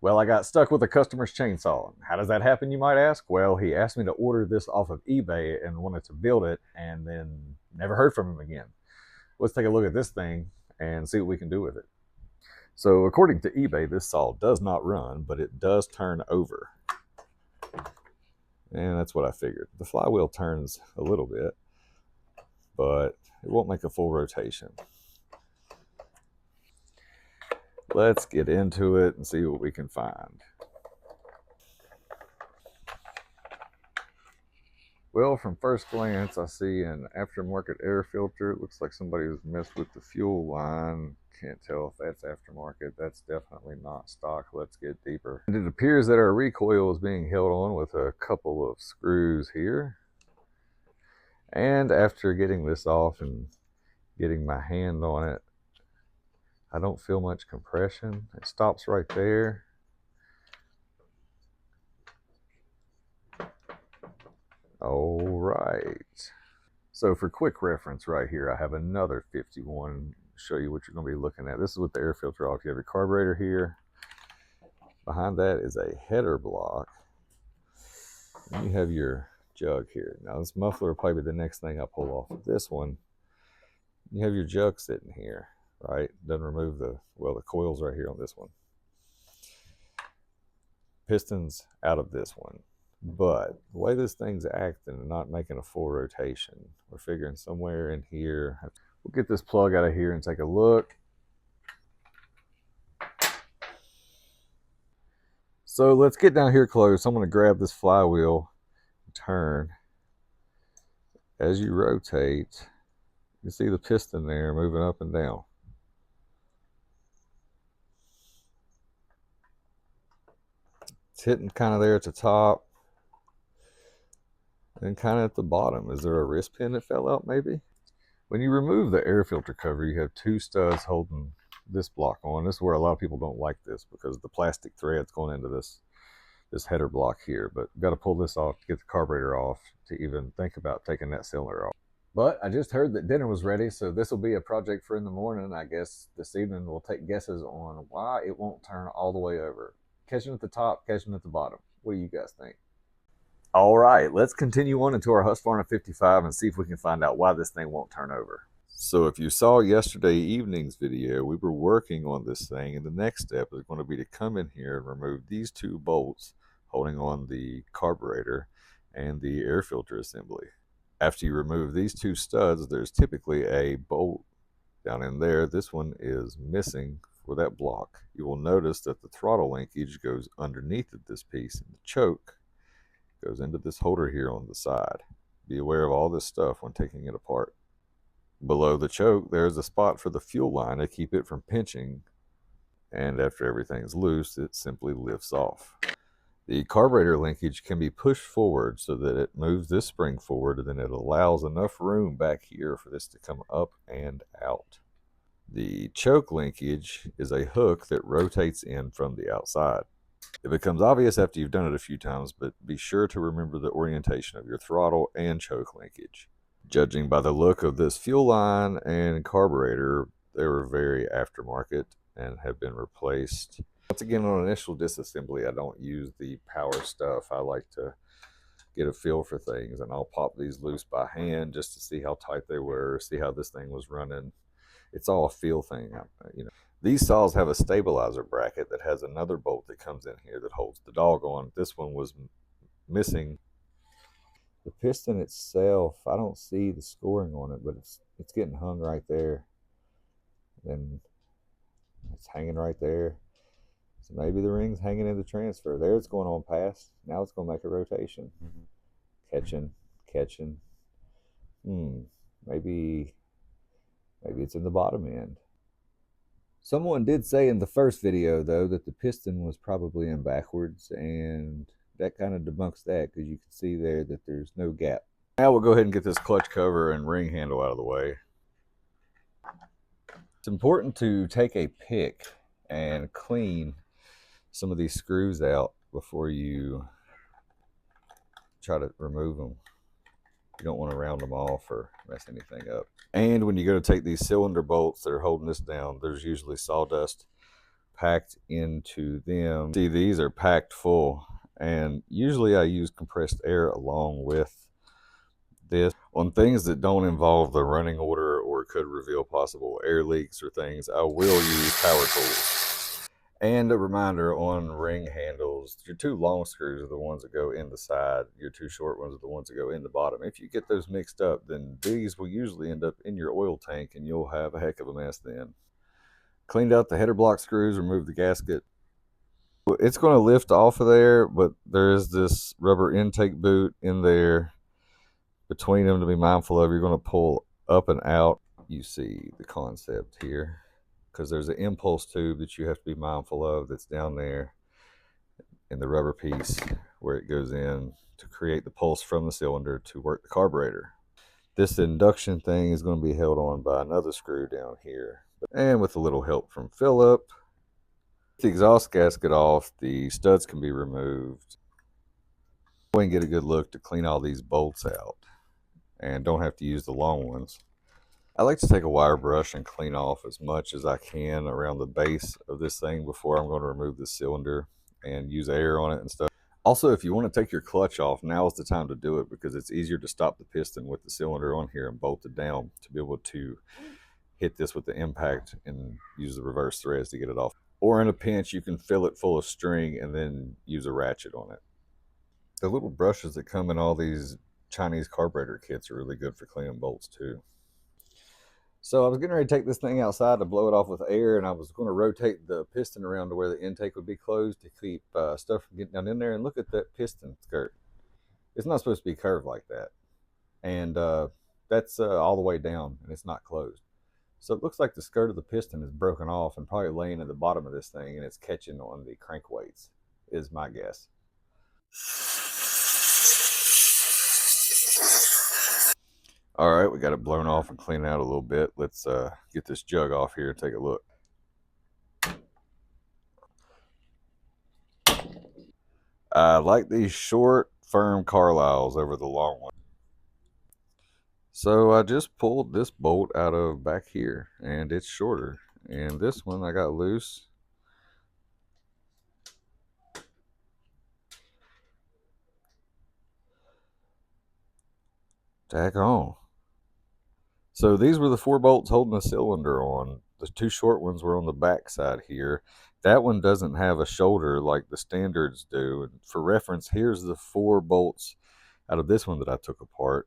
Well, I got stuck with a customer's chainsaw. How does that happen, you might ask? Well, he asked me to order this off of eBay and wanted to build it, and then never heard from him again. Let's take a look at this thing and see what we can do with it. So according to eBay, this saw does not run, but it does turn over. And that's what I figured. The flywheel turns a little bit, but it won't make a full rotation. Let's get into it and see what we can find. Well, from first glance, I see an aftermarket air filter. It looks like somebody's messed with the fuel line. Can't tell if that's aftermarket. That's definitely not stock. Let's get deeper. And it appears that our recoil is being held on with a couple of screws here. And after getting this off and getting my hand on it, I don't feel much compression. It stops right there. All right. So for quick reference right here, I have another 51. Show you what you're going to be looking at. This is with the air filter off. You have your carburetor here. Behind that is a header block. And you have your jug here. Now this muffler will probably be the next thing I pull off of this one. You have your jug sitting here, right? Doesn't remove the coil's right here on this one. Pistons out of this one. But the way this thing's acting and not making a full rotation, we're figuring somewhere in here. We'll get this plug out of here and take a look. So let's get down here close. I'm going to grab this flywheel and turn. As you rotate, you see the piston there moving up and down. It's hitting kind of there at the top. And kind of at the bottom. Is there a wrist pin that fell out maybe? When you remove the air filter cover, you have two studs holding this block on. This is where a lot of people don't like this because the plastic thread's going into this header block here. But got to pull this off to get the carburetor off to even think about taking that cylinder off. But I just heard that dinner was ready, so this will be a project for in the morning. I guess this evening we'll take guesses on why it won't turn all the way over. Catching at the top, catching at the bottom. What do you guys think? All right, let's continue on into our Husqvarna 55 and see if we can find out why this thing won't turn over. So if you saw yesterday evening's video, we were working on this thing, and the next step is going to be to come in here and remove these two bolts holding on the carburetor and the air filter assembly. After you remove these two studs, there's typically a bolt down in there. This one is missing for that block. You will notice that the throttle linkage goes underneath of this piece, and the choke goes into this holder here on the side. Be aware of all this stuff when taking it apart. Below the choke, there's a spot for the fuel line to keep it from pinching, and after everything's loose, it simply lifts off. The carburetor linkage can be pushed forward so that it moves this spring forward, and then it allows enough room back here for this to come up and out. The choke linkage is a hook that rotates in from the outside. It becomes obvious after you've done it a few times, but be sure to remember the orientation of your throttle and choke linkage. Judging by the look of this fuel line and carburetor, they were very aftermarket and have been replaced. Once again, on initial disassembly, I don't use the power stuff. I like to get a feel for things, and I'll pop these loose by hand just to see how tight they were, see how this thing was running. It's all a feel thing, you know. These saws have a stabilizer bracket that has another bolt that comes in here that holds the dog on. This one was missing. The piston itself, I don't see the scoring on it, but it's getting hung right there. And it's hanging right there. So maybe the ring's hanging in the transfer. There it's going on past. Now it's going to make a rotation. Catching. Maybe it's in the bottom end. Someone did say in the first video, though, that the piston was probably in backwards, and that kind of debunks that because you can see there that there's no gap. Now we'll go ahead and get this clutch cover and ring handle out of the way. It's important to take a pick and clean some of these screws out before you try to remove them. You don't want to round them off or mess anything up. And when you go to take these cylinder bolts that are holding this down, there's usually sawdust packed into them. See, these are packed full, and usually I use compressed air along with this. On things that don't involve the running order or could reveal possible air leaks or things, I will use power tools. And a reminder on ring handles, your two long screws are the ones that go in the side, your two short ones are the ones that go in the bottom. If you get those mixed up, then these will usually end up in your oil tank and you'll have a heck of a mess then. Cleaned out the header block screws, removed the gasket. It's going to lift off of there, but there is this rubber intake boot in there between them to be mindful of. You're going to pull up and out. You see the concept here, because there's an impulse tube that you have to be mindful of that's down there in the rubber piece where it goes in to create the pulse from the cylinder to work the carburetor. This induction thing is going to be held on by another screw down here, and with a little help from Philip. The exhaust gasket off, the studs can be removed. Go and get a good look to clean all these bolts out, and don't have to use the long ones. I like to take a wire brush and clean off as much as I can around the base of this thing before I'm going to remove the cylinder and use air on it and stuff. Also, if you want to take your clutch off, now is the time to do it, because it's easier to stop the piston with the cylinder on here and bolt it down to be able to hit this with the impact and use the reverse threads to get it off. Or in a pinch, you can fill it full of string and then use a ratchet on it. The little brushes that come in all these Chinese carburetor kits are really good for cleaning bolts too. So I was getting ready to take this thing outside to blow it off with air, and I was going to rotate the piston around to where the intake would be closed to keep stuff from getting down in there. And look at that piston skirt. It's not supposed to be curved like that. And that's all the way down, and it's not closed. So it looks like the skirt of the piston is broken off and probably laying at the bottom of this thing, and it's catching on the crank weights, is my guess. All right, we got it blown off and cleaned out a little bit. Let's get this jug off here and take a look. I like these short, firm Carlisles over the long one. So I just pulled this bolt out of back here, and it's shorter. And this one I got loose. Tack on. So these were the 4 bolts holding the cylinder on. The 2 short ones were on the back side here. That one doesn't have a shoulder like the standards do. And for reference, here's the 4 bolts out of this one that I took apart.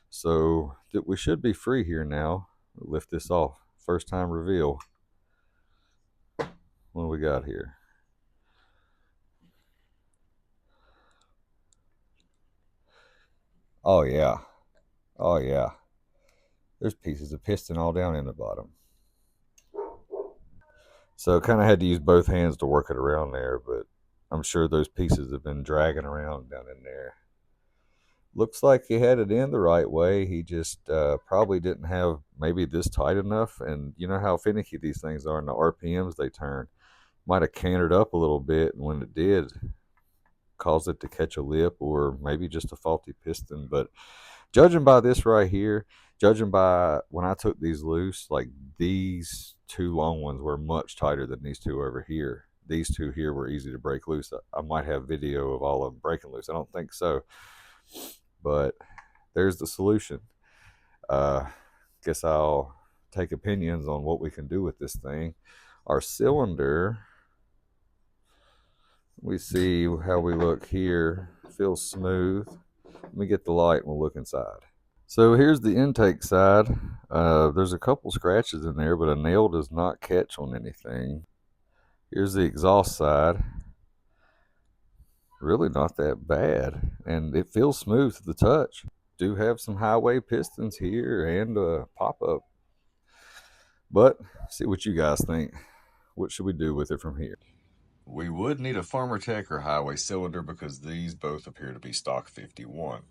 So we should be free here now. We'll lift this off. First time reveal. What do we got here? Oh yeah. Oh yeah. There's pieces of piston all down in the bottom. So kind of had to use both hands to work it around there, but I'm sure those pieces have been dragging around down in there. Looks like he had it in the right way. He just probably didn't have maybe this tight enough. And you know how finicky these things are, and the RPMs they turn. Might have cantered up a little bit, and when it did, caused it to catch a lip, or maybe just a faulty piston. But judging by this right here, judging by when I took these loose, like these 2 long ones were much tighter than these 2 over here. These 2 here were easy to break loose. I might have video of all of them breaking loose. I don't think so, but there's the solution. Guess I'll take opinions on what we can do with this thing. Our cylinder, we see how we look here. Feels smooth. Let me get the light and we'll look inside. So here's the intake side. There's a couple scratches in there, but a nail does not catch on anything. Here's the exhaust side. Really not that bad, and it feels smooth to the touch. Do have some highway pistons here and a pop-up. But see what you guys think. What should we do with it from here? We would need a Farmer Tech or Highway cylinder because these both appear to be stock 51.